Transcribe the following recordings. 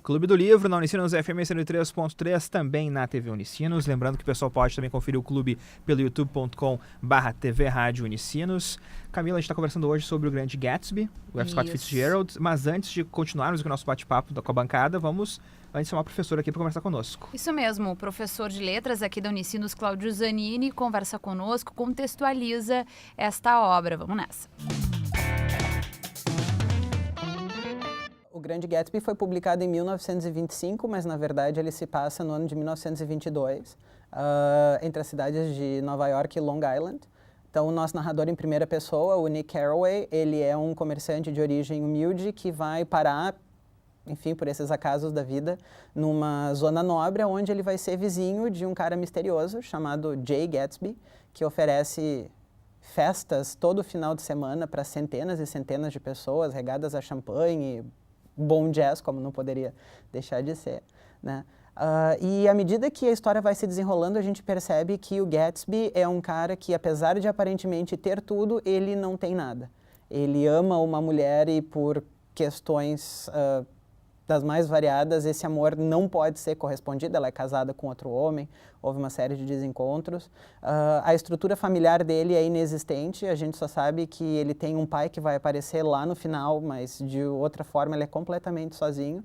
Clube do Livro, na Unicinos FM 103.3, também na TV Unicinos. Lembrando que o pessoal pode também conferir o clube pelo youtube.com/TV Rádio Unicinos. Camila, a gente está conversando hoje sobre o Grande Gatsby, o F. Scott Fitzgerald, mas antes de continuarmos com o nosso bate-papo com a bancada, vamos antes chamar a professora aqui para conversar conosco. Isso mesmo, o professor de letras aqui da Unicinos, Cláudio Zanini, conversa conosco, contextualiza esta obra. Vamos nessa. O Grande Gatsby foi publicado em 1925, mas na verdade ele se passa no ano de 1922, entre as cidades de Nova York e Long Island. Então o nosso narrador em primeira pessoa, o Nick Carraway, ele é um comerciante de origem humilde que vai parar, enfim, por esses acasos da vida, numa zona nobre, onde ele vai ser vizinho de um cara misterioso chamado Jay Gatsby, que oferece festas todo final de semana para centenas e centenas de pessoas, regadas a champanhe, bom jazz, como não poderia deixar de ser, né? E à medida que a história vai se desenrolando, a gente percebe que o Gatsby é um cara que, apesar de aparentemente ter tudo, ele não tem nada. Ele ama uma mulher e por questões das mais variadas, esse amor não pode ser correspondido, ela é casada com outro homem, houve uma série de desencontros. A estrutura familiar dele é inexistente, a gente só sabe que ele tem um pai que vai aparecer lá no final, mas de outra forma ele é completamente sozinho.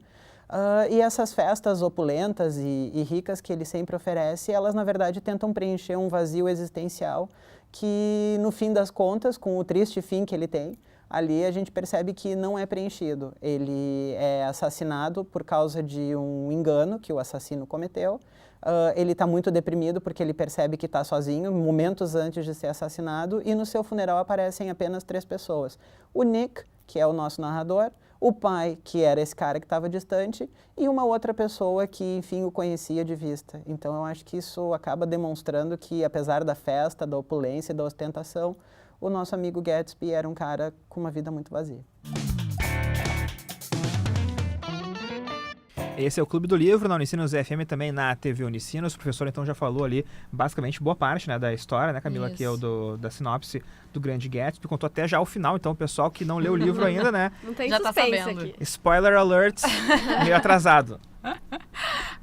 E essas festas opulentas e ricas que ele sempre oferece, elas na verdade tentam preencher um vazio existencial que, no fim das contas, com o triste fim que ele tem, ali a gente percebe que não é preenchido. Ele é assassinado por causa de um engano que o assassino cometeu. Ele está muito deprimido porque ele percebe que está sozinho, momentos antes de ser assassinado, e no seu funeral aparecem apenas 3 pessoas. O Nick, que é o nosso narrador, o pai, que era esse cara que estava distante, e uma outra pessoa que, enfim, o conhecia de vista. Então eu acho que isso acaba demonstrando que, apesar da festa, da opulência e da ostentação, o nosso amigo Gatsby era um cara com uma vida muito vazia. Esse é o Clube do Livro, na Unicinos FM, também na TV Unicinos. O professor então já falou ali, basicamente, boa parte, né, da história, né, Camila, Isso. que é da sinopse do Grande Gatsby. Contou até já o final, então o pessoal que não leu o livro ainda, né? Não tem Já suspense tá sabendo. aqui. Spoiler alert, meio atrasado.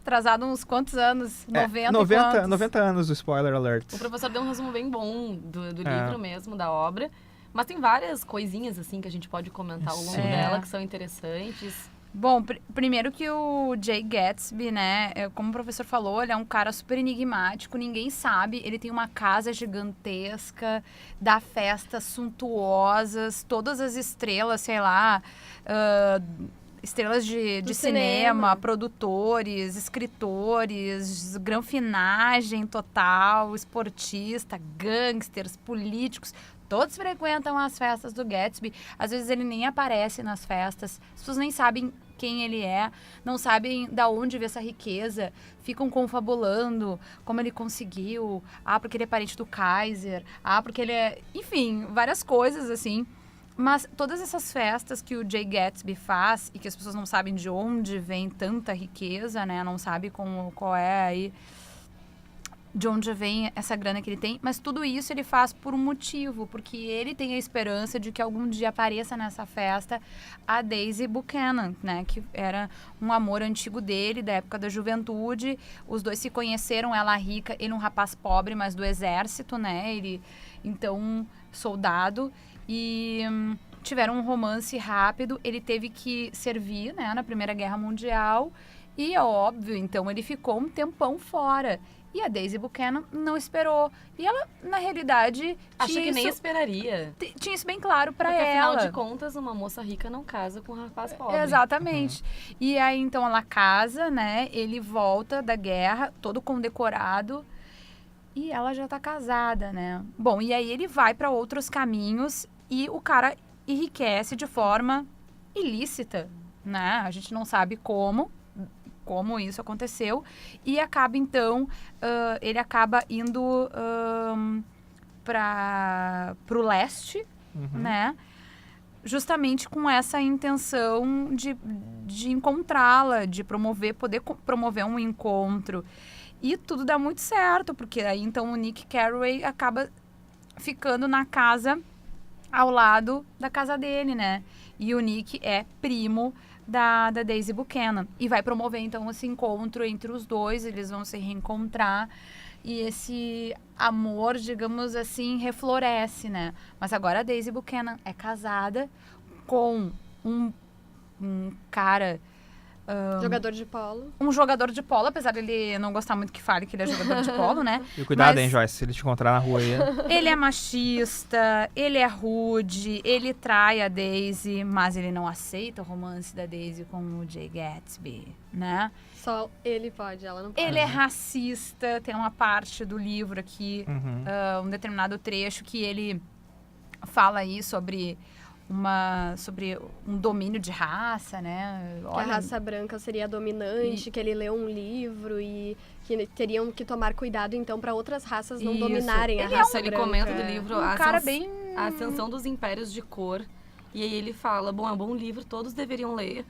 Atrasado uns quantos anos? 90 e quantos? 90 anos o spoiler alert. O professor deu um resumo bem bom do livro mesmo, da obra. Mas tem várias coisinhas assim que a gente pode comentar ao longo dela, que são interessantes. Bom, primeiro que o Jay Gatsby, né, como o professor falou, ele é um cara super enigmático, ninguém sabe, ele tem uma casa gigantesca, dá festas suntuosas, todas as estrelas, sei lá, estrelas de cinema, produtores, escritores, granfinagem total, esportista, gangsters, políticos, todos frequentam as festas do Gatsby. Às vezes ele nem aparece nas festas, as pessoas nem sabem quem ele é, não sabem de onde veio essa riqueza, ficam confabulando como ele conseguiu, porque ele é parente do Kaiser, porque ele é... Enfim, várias coisas assim. Mas todas essas festas que o Jay Gatsby faz e que as pessoas não sabem de onde vem tanta riqueza, né? Não sabem qual é aí, de onde vem essa grana que ele tem. Mas tudo isso ele faz por um motivo, porque ele tem a esperança de que algum dia apareça nessa festa a Daisy Buchanan, né? Que era um amor antigo dele, da época da juventude. Os dois se conheceram, ela rica, ele um rapaz pobre, mas do exército, né? Ele, então, soldado. E tiveram um romance rápido, ele teve que servir, né, na Primeira Guerra Mundial e é óbvio, então ele ficou um tempão fora. E a Daisy Buchanan não esperou. E ela, na realidade, Acho que nem esperaria. Tinha isso bem claro pra Porque, ela. afinal de contas, uma moça rica não casa com um rapaz pobre. Exatamente. E aí, então, ela casa, né, ele volta da guerra, todo condecorado. E ela já tá casada, né? Bom, e aí ele vai para outros caminhos e o cara enriquece de forma ilícita, né? A gente não sabe como isso aconteceu. E acaba, então, ele acaba indo pro leste, né? Justamente com essa intenção de encontrá-la, de poder promover um encontro. E tudo dá muito certo, porque aí então o Nick Carraway acaba ficando na casa ao lado da casa dele, né? E o Nick é primo da Daisy Buchanan. E vai promover, então, esse encontro entre os dois, eles vão se reencontrar. E esse amor, digamos assim, refloresce, né? Mas agora a Daisy Buchanan é casada com um cara... Jogador de polo. Um jogador de polo, apesar dele não gostar muito que fale que ele é jogador de polo, né? E cuidado, Mas hein, Joyce, se ele te encontrar na rua aí. ele é machista, ele é rude, ele trai a Daisy, mas ele não aceita o romance da Daisy com o Jay Gatsby, né? Só ele pode, ela não pode. Ele é racista, tem uma parte do livro aqui, um determinado trecho que ele fala aí sobre um domínio de raça, né? Que a raça branca seria dominante, que ele leu um livro e que teriam que tomar cuidado, então, para outras raças não dominarem a raça branca. Ele comenta do livro Um cara bem... A Ascensão dos Impérios de Cor. E aí ele fala, bom, é um bom livro, todos deveriam ler.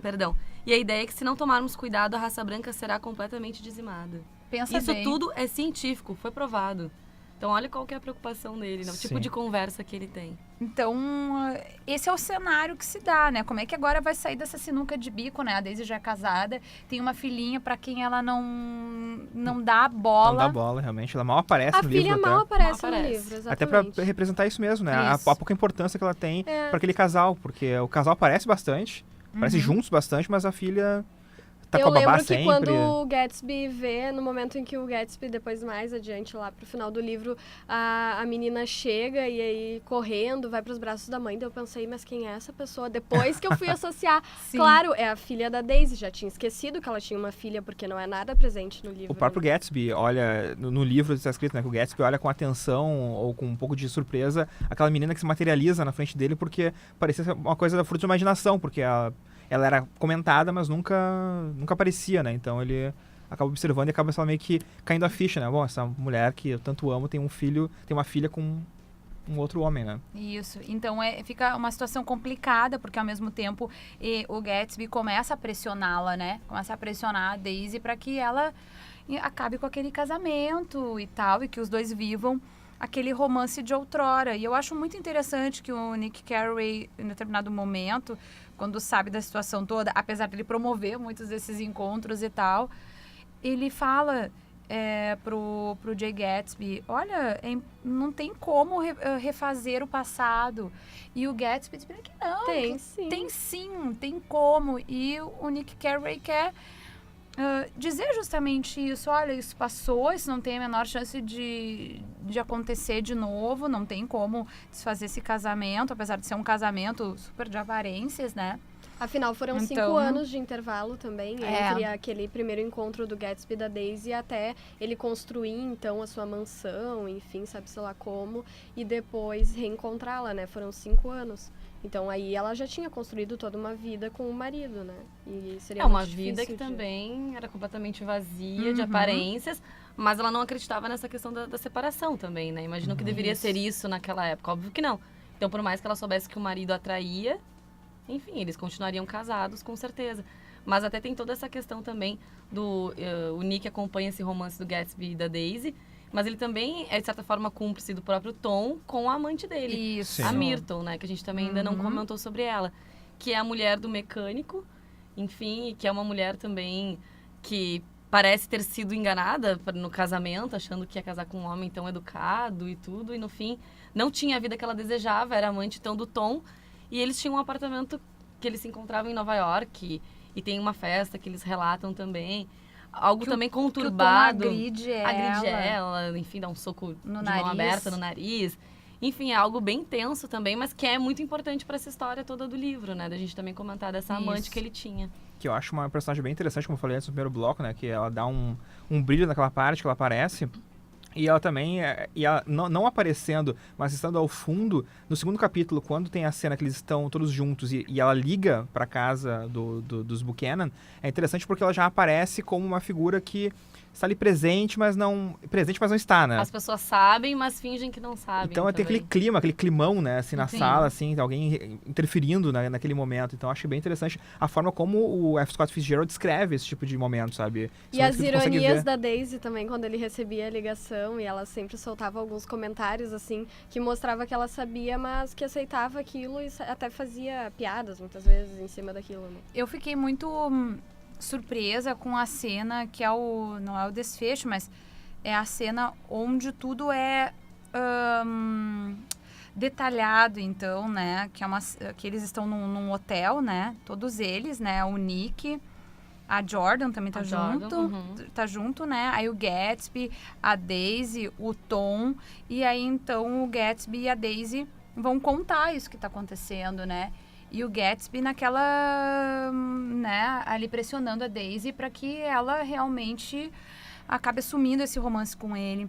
Perdão. E a ideia é que se não tomarmos cuidado, a raça branca será completamente dizimada. Pensa Isso bem. tudo é científico, foi provado. Então, olha qual que é a preocupação dele, né? O tipo de conversa que ele tem. Então, esse é o cenário que se dá, né? Como é que agora vai sair dessa sinuca de bico, né? A Daisy já é casada, tem uma filhinha pra quem ela não dá bola. Não dá bola, realmente. Ela mal aparece A no livro. filha Até. mal aparece no livro, exatamente. Até pra representar isso mesmo, né? Isso. A pouca importância que ela tem pra aquele casal. Porque o casal aparece bastante, aparece juntos bastante, mas a filha tá Eu com a babá lembro que sempre. quando o Gatsby vê, no momento em que o Gatsby, depois mais adiante, lá pro final do livro, a menina chega e aí correndo, vai pros braços da mãe, daí eu pensei, mas quem é essa pessoa? Depois que eu fui associar, Sim. claro, é a filha da Daisy, já tinha esquecido que ela tinha uma filha, porque não é nada presente no livro. O próprio Gatsby olha, no livro está escrito, né, que o Gatsby olha com atenção ou com um pouco de surpresa aquela menina que se materializa na frente dele, porque parecia ser uma coisa da fruto de imaginação, porque ela era comentada, mas nunca aparecia, né? Então ele acaba observando e acaba só meio que caindo a ficha, né? Bom, essa mulher que eu tanto amo tem uma filha com um outro homem, né? Isso. Então fica uma situação complicada, porque ao mesmo tempo o Gatsby começa a pressioná-la, né? Começa a pressionar a Daisy para que ela acabe com aquele casamento e tal, e que os dois vivam aquele romance de outrora. E eu acho muito interessante que o Nick Carraway, em determinado momento, quando sabe da situação toda, apesar de ele promover muitos desses encontros e tal, ele fala pro Jay Gatsby, olha, não tem como refazer o passado. E o Gatsby diz que não. Tem sim. Tem sim, tem como. E o Nick Carraway quer dizer justamente isso. Olha, isso passou, isso não tem a menor chance de acontecer de novo, não tem como desfazer esse casamento, apesar de ser um casamento super de aparências, né? Afinal, foram 5 anos de intervalo também entre aquele primeiro encontro do Gatsby e da Daisy até ele construir, então, a sua mansão, enfim, sabe-se lá como, e depois reencontrá-la, né? Foram 5 anos. Então, aí ela já tinha construído toda uma vida com o marido, né? E seria uma vida que também era completamente vazia de aparências, mas ela não acreditava nessa questão da separação também, né? Imagino que deveria ser isso naquela época, óbvio que não. Então, por mais que ela soubesse que o marido atraía, enfim, eles continuariam casados, com certeza. Mas até tem toda essa questão também do... o Nick acompanha esse romance do Gatsby e da Daisy, mas ele também é, de certa forma, cúmplice do próprio Tom com a amante dele. Isso. A Myrtle, né? Que a gente também ainda não comentou sobre ela. Que é a mulher do mecânico, enfim, e que é uma mulher também que parece ter sido enganada no casamento, achando que ia casar com um homem tão educado e tudo, e no fim não tinha a vida que ela desejava, era amante então do Tom, e eles tinham um apartamento que eles se encontravam em Nova York, e tem uma festa que eles relatam também, algo também conturbado. Que o Tom agride ela, enfim, dá um soco de mão aberta no nariz. Enfim, é algo bem tenso também, mas que é muito importante para essa história toda do livro, né? Da gente também comentar dessa amante que ele tinha. Que eu acho uma personagem bem interessante, como eu falei antes no primeiro bloco, né? Que ela dá um brilho naquela parte que ela aparece. E ela também, ela não aparecendo, mas estando ao fundo, no segundo capítulo, quando tem a cena que eles estão todos juntos e ela liga para casa dos Buchanan, é interessante porque ela já aparece como uma figura que está ali presente, mas não está, né? As pessoas sabem, mas fingem que não sabem. Então tem aquele clima, aquele climão, né, assim, na sala, assim, alguém interferindo naquele momento. Então acho bem interessante a forma como o F. Scott Fitzgerald descreve esse tipo de momento, sabe? E as ironias da Daisy também, quando ele recebia a ligação, e ela sempre soltava alguns comentários, assim, que mostrava que ela sabia, mas que aceitava aquilo e até fazia piadas, muitas vezes, em cima daquilo, né? Eu fiquei muito surpresa com a cena que não é o desfecho, mas é a cena onde tudo é detalhado, então, né? Que eles estão num hotel, né? Todos eles, né? O Nick, a Jordan também tá junto, tá junto, né? Aí o Gatsby, a Daisy, o Tom, e aí então o Gatsby e a Daisy vão contar isso que tá acontecendo, né? E o Gatsby naquela, né, ali pressionando a Daisy para que ela realmente acabe assumindo esse romance com ele.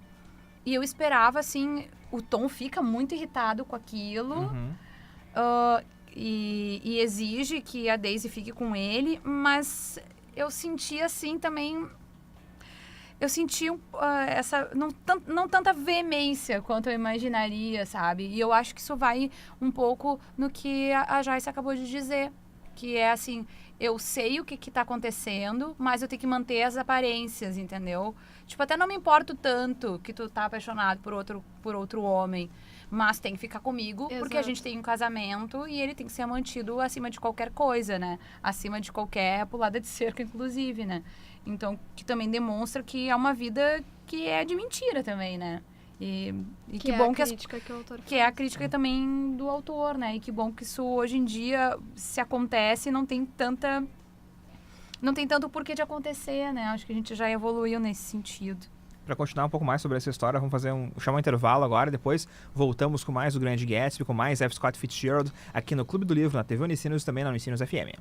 E eu esperava, assim, o Tom fica muito irritado com aquilo e exige que a Daisy fique com ele, mas eu senti, assim, também... Eu senti não tanta veemência quanto eu imaginaria, sabe? E eu acho que isso vai um pouco no que a Joyce acabou de dizer. Que é assim, eu sei o que tá acontecendo, mas eu tenho que manter as aparências, entendeu? Tipo, até não me importo tanto que tu tá apaixonado por outro homem. Mas tem que ficar comigo, porque a gente tem um casamento e ele tem que ser mantido acima de qualquer coisa, né? Acima de qualquer pulada de cerca, inclusive, né? Então, que também demonstra que é uma vida que é de mentira também, né? E que bom que é a crítica também do autor, né? E que bom que isso hoje em dia se acontece e não tem tanto porquê de acontecer, né? Acho que a gente já evoluiu nesse sentido. Para continuar um pouco mais sobre essa história, vamos chamar um intervalo agora, depois voltamos com mais o Grande Gatsby, com mais F. Scott Fitzgerald aqui no Clube do Livro, na TV Unicinos e também na Unicinos FM.